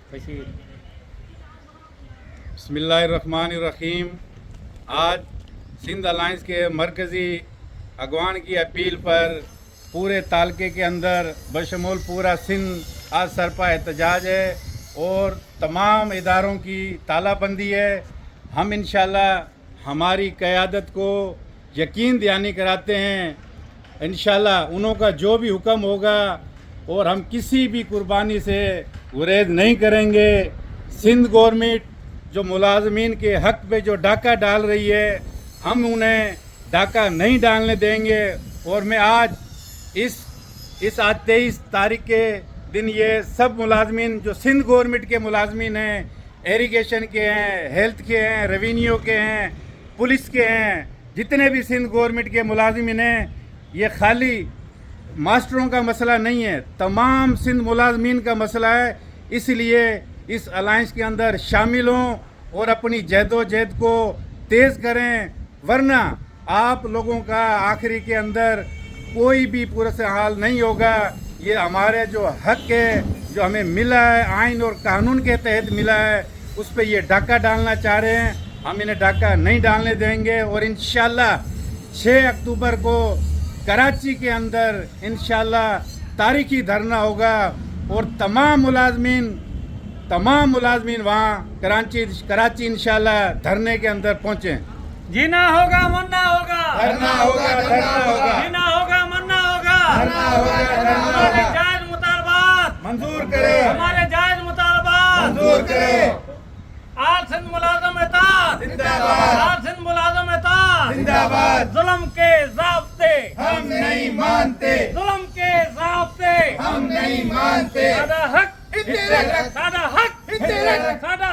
बिस्मिल्लाहिर्रहमानिर्रहीम। आज सिंध अलायंस के मरकज़ी अगवान की अपील पर पूरे तालके के अंदर बशमूल पूरा सिंध आज सरपा एहतजाज है और तमाम इदारों की तालाबंदी है। हम इंशाल्लाह हमारी क़यादत को यकीन दहानी कराते हैं, इंशाल्लाह उन्हों का जो भी हुक्म होगा और हम किसी भी कुर्बानी से गुरेज नहीं करेंगे। सिंध गवर्नमेंट जो मुलाजमीन के हक़ पे जो डाका डाल रही है, हम उन्हें डाका नहीं डालने देंगे। और मैं आज इस 23 तारीख के दिन ये सब मुलाजमीन जो सिंध गवर्नमेंट के मुलाजमीन हैं, एरीगेशन के हैं, हेल्थ के हैं, रेवेन्यू के हैं, पुलिस के हैं, जितने भी सिंध गवर्नमेंट के मुलाजमीन हैं, ये खाली मास्टरों का मसला नहीं है, तमाम सिंध मुलाजमीन का मसला है। इसलिए इस अलायंस के अंदर शामिल हों और अपनी जहदोजहद को तेज़ करें, वरना आप लोगों का आखिरी के अंदर कोई भी पूरा से हाल नहीं होगा। ये हमारे जो हक़ है, जो हमें मिला है आइन और कानून के तहत मिला है, उस पर ये डाका डालना चाह रहे हैं। हम इन्हें डाका नहीं डालने देंगे और इंशाल्लाह 6 अक्टूबर को कराची के अंदर इंशाल्लाह तारीखी धरना होगा और तमाम मुलाजमीन वहाँ कराची इंशाल्लाह धरने के अंदर पहुँचें। जीना होगा मरना होगा, धरना होगा, धरना होगा, जीना होगा मरना होगा, धरना होगा, धरना हमारे होगा। जायज मुतालबात मंजूर करें, हमारे जायज मुतालबात मंजूर करें। आल सिंध मुलाजम इत्तेहाद जिंदाबाद, आल सिंध मुलाजम इत्तेहाद जिंदाबाद। जुल्म के ज़ाब्ते हम नहीं मानते, जुल्म के ज़ाब्ते हम नहीं मानते। सादा हक इत्तेहाद, सादा हक इत्तेहाद, सादा